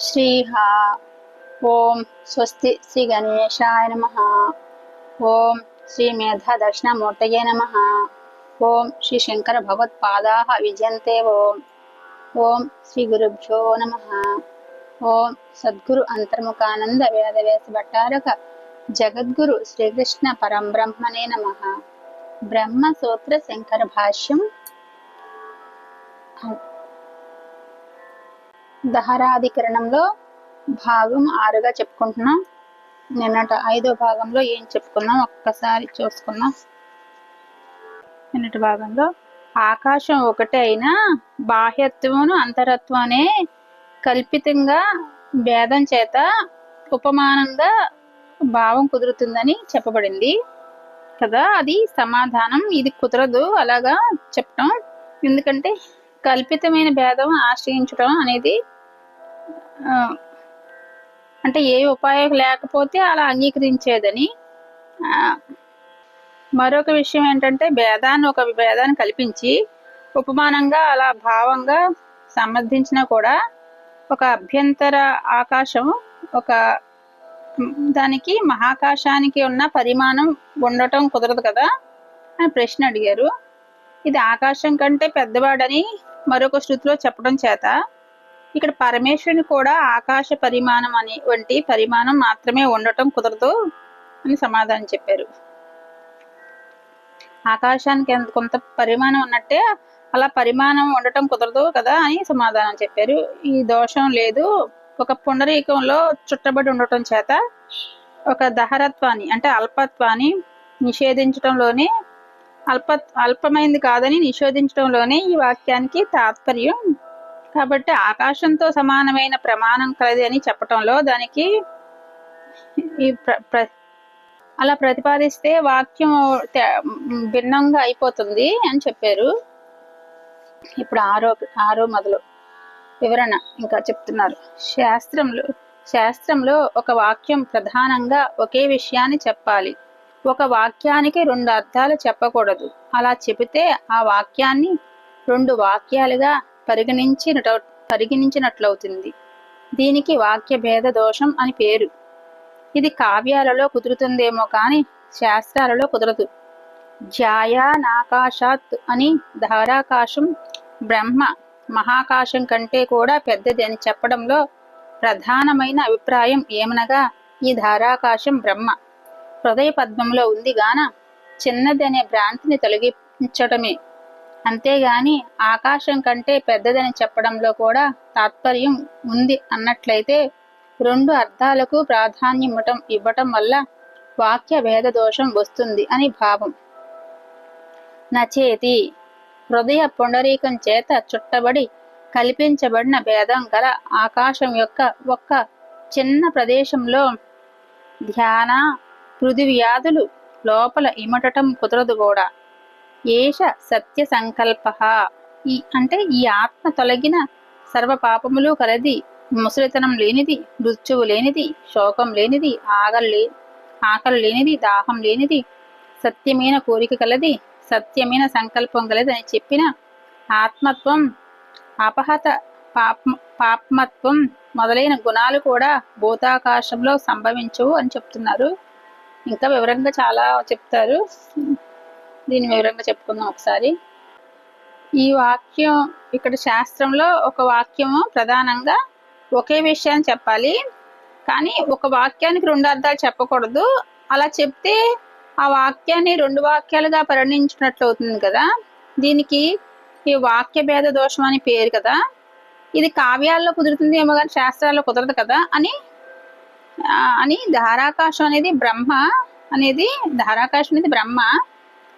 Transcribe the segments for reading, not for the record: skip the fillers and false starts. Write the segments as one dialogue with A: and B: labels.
A: శ్రీహ ఓం స్వస్తి శ్రీ గణేశాయ నమః. ఓం శ్రీ మేధా దక్షిణామూర్తయే నమః. ఓం శ్రీ శంకర భగవత్పాదాః విజయంతే. ఓం శ్రీ గురుభ్యో నమః. ఓం సద్గురు అంతర్ముఖానంద వేదవ్యాస భట్టారక జగద్గురు శ్రీకృష్ణ పరంబ్రహ్మణే నమః. బ్రహ్మ సూత్ర శంకర భాష్యం దహరాధికరణంలో భాగం 6గా చెప్పుకుంటున్నాం. నిన్నటి 5వ భాగంలో ఏం చెప్పుకున్నాం ఒక్కసారి చూసుకున్నాం. నిన్నటి భాగంలో ఆకాశం ఒకటే అయినా బాహ్యత్వమును అంతరత్వం అనే కల్పితంగా భేదం చేత ఉపమానంగా భావం కుదురుతుందని చెప్పబడింది కదా. అది సమాధానం. ఇది కుదరదు అలాగా చెప్పడం, ఎందుకంటే కల్పితమైన భేదం ఆశ్రయించడం అనేది అంటే ఏ ఉపాయం లేకపోతే అలా అంగీకరించేదని. మరొక విషయం ఏంటంటే ఒక భేదాన్ని కల్పించి ఉపమానంగా అలా భావంగా సమర్థించినా కూడా ఒక అభ్యంతర ఆకాశం ఒక దానికి మహాకాశానికి ఉన్న పరిమాణం ఉండటం కుదరదు కదా అని ప్రశ్న అడిగారు. ఇది ఆకాశం కంటే పెద్దవాడని మరొక శృతిలో చెప్పడం చేత ఇక్కడ పరమేశ్వరుని కూడా ఆకాశ పరిమాణం అని వంటి పరిమాణం మాత్రమే ఉండటం కుదరదు అని సమాధానం చెప్పారు. ఆకాశానికి కొంత పరిమాణం ఉన్నట్టే అలా పరిమాణం ఉండటం కుదరదు కదా అని సమాధానం చెప్పారు. ఈ దోషం లేదు. ఒక పుండరీకంలో చుట్టబడి ఉండటం చేత ఒక దహరత్వాన్ని అంటే అల్పత్వాన్ని నిషేధించడంలోనే అల్పమైంది కాదని నిషేధించడంలోనే ఈ వాక్యానికి తాత్పర్యం. కాబట్టి ఆకాశంతో సమానమైన ప్రమాణం కలది అని చెప్పటంలో దానికి అలా ప్రతిపాదిస్తే వాక్యం భిన్నంగా అయిపోతుంది అని చెప్పారు. ఇప్పుడు ఆరో మొదలు వివరణ ఇంకా చెప్తున్నారు. శాస్త్రంలో ఒక వాక్యం ప్రధానంగా ఒకే విషయాన్ని చెప్పాలి. ఒక వాక్యానికి 2 అర్థాలు చెప్పకూడదు. అలా చెబితే ఆ వాక్యాన్ని 2 వాక్యాలుగా పరిగణించినట్లవుతుంది. దీనికి వాక్య భేద దోషం అని పేరు. ఇది కావ్యాలలో కుదురుతుందేమో కానీ శాస్త్రాలలో కుదరదు. ధ్యాయానాకాశాత్ అని ధారాకాశం బ్రహ్మ మహాకాశం కంటే కూడా పెద్దది అని చెప్పడంలో ప్రధానమైన అభిప్రాయం ఏమనగా ఈ ధారాకాశం బ్రహ్మ హృదయ పద్మంలో ఉంది గాన చిన్నది అనే భ్రాంతిని తొలగించటమే. అంతేగాని ఆకాశం కంటే పెద్దదని చెప్పడంలో కూడా తాత్పర్యం ఉంది అన్నట్లయితే 2 అర్థాలకు ప్రాధాన్యం ఇవ్వటం వల్ల వాక్య భేద దోషం వస్తుంది అని భావం. నచేతి హృదయ పుండరీకం చేత చుట్టబడి కల్పించబడిన భేదం గల ఆకాశం యొక్క ఒక్క చిన్న ప్రదేశంలో ధ్యాన పృథివ్యాధులు లోపల ఇమటటం కుదరదు కూడా. ఏష సత్య సంకల్ప ఈ ఆత్మ తొలగిన సర్వ పాపములు కలది, ముసలితనం లేనిది, మృత్యువు లేనిది, శోకం లేనిది, ఆకలి లేనిది, దాహం లేనిది, సత్యమైన కోరిక కలది, సత్యమైన సంకల్పం కలది అని చెప్పిన ఆత్మత్వం అపహత పాప్మత్వం మొదలైన గుణాలు కూడా భూతాకాశంలో సంభవించవు అని చెప్తున్నారు. ఇంకా వివరంగా చాలా చెప్తారు. దీన్ని వివరంగా చెప్పుకుందాం ఒకసారి. ఈ వాక్యం ఇక్కడ శాస్త్రంలో ఒక వాక్యము ప్రధానంగా ఒకే విషయాన్ని చెప్పాలి, కానీ ఒక వాక్యానికి 2 అర్థాలు చెప్పకూడదు. అలా చెప్తే ఆ వాక్యాన్ని 2 వాక్యాలుగా పరిగణించినట్లు అవుతుంది కదా. దీనికి ఈ వాక్య భేద దోషం అని పేరు కదా. ఇది కావ్యాల్లో కుదురుతుంది ఏమో కానీ శాస్త్రాల్లో కుదరదు కదా అని ధారాకాశం అనేది బ్రహ్మ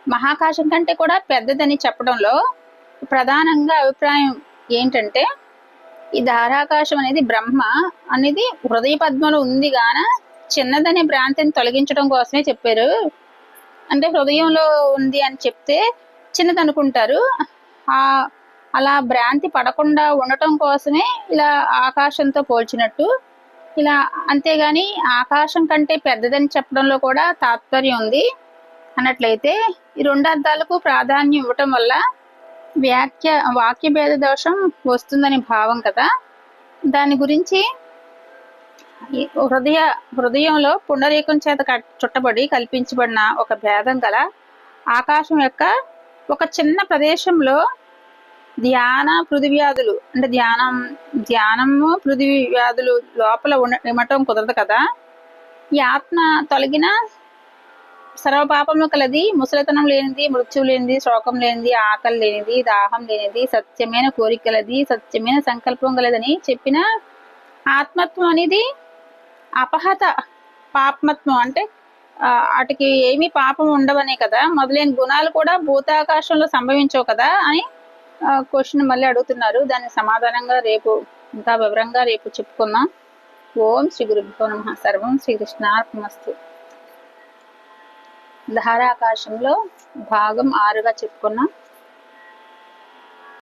A: మహాకాశం కంటే కూడా పెద్దదని చెప్పడంలో ప్రధానంగా అభిప్రాయం ఏంటంటే ఈ ధారాకాశం అనేది బ్రహ్మ అనేది హృదయ పద్మలో ఉంది గాన చిన్నదనే భ్రాంతిని తొలగించడం కోసమే చెప్పారు. అంటే హృదయంలో ఉంది అని చెప్తే చిన్నది అనుకుంటారు. అలా భ్రాంతి పడకుండా ఉండటం కోసమే ఇలా ఆకాశంతో పోల్చినట్టు ఇలా. అంతేగాని ఆకాశం కంటే పెద్దదని చెప్పడంలో కూడా తాత్పర్యం ఉంది అన్నట్లయితే ఈ 2 అర్థాలకు ప్రాధాన్యం ఇవ్వటం వల్ల వాక్య భేద దోషం వస్తుందని భావం కదా. దాని గురించి ఈ హృదయంలో పుండరీకం చేత చుట్టబడి కల్పించబడిన ఒక భేదం గల ఆకాశం యొక్క ఒక చిన్న ప్రదేశంలో ధ్యాన పృథివ్యాధులు అంటే ధ్యానము పృథివ్యాధులు లోపల ఉండటం కుదరదు కదా. ఈ ఆత్మ తొలగిన సర్వపాపము కలది, ముసలితనం లేనిది, మృత్యువు లేనిది, శోకం లేనిది, ఆకలి లేనిది, దాహం లేనిది, సత్యమైన కోరికలది, సత్యమైన సంకల్పం గలదని చెప్పిన ఆత్మత్వం అనేది అపహత పాపమత్వం అంటే వాటికి ఏమీ పాపం ఉండవనే కదా, మొదలైన గుణాలు కూడా భూతాకాశంలో సంభవించవు కదా అని క్వశ్చన్ మళ్ళీ అడుగుతున్నారు. దాన్ని సమాధానంగా రేపు ఇంకా వివరంగా రేపు చెప్పుకుందాం. ఓం శ్రీ గురుభ్యో నమః. సర్వం శ్రీకృష్ణార్పణమస్తు. ధారాకాశంలో భాగం 6గా చెప్పుకున్నాం.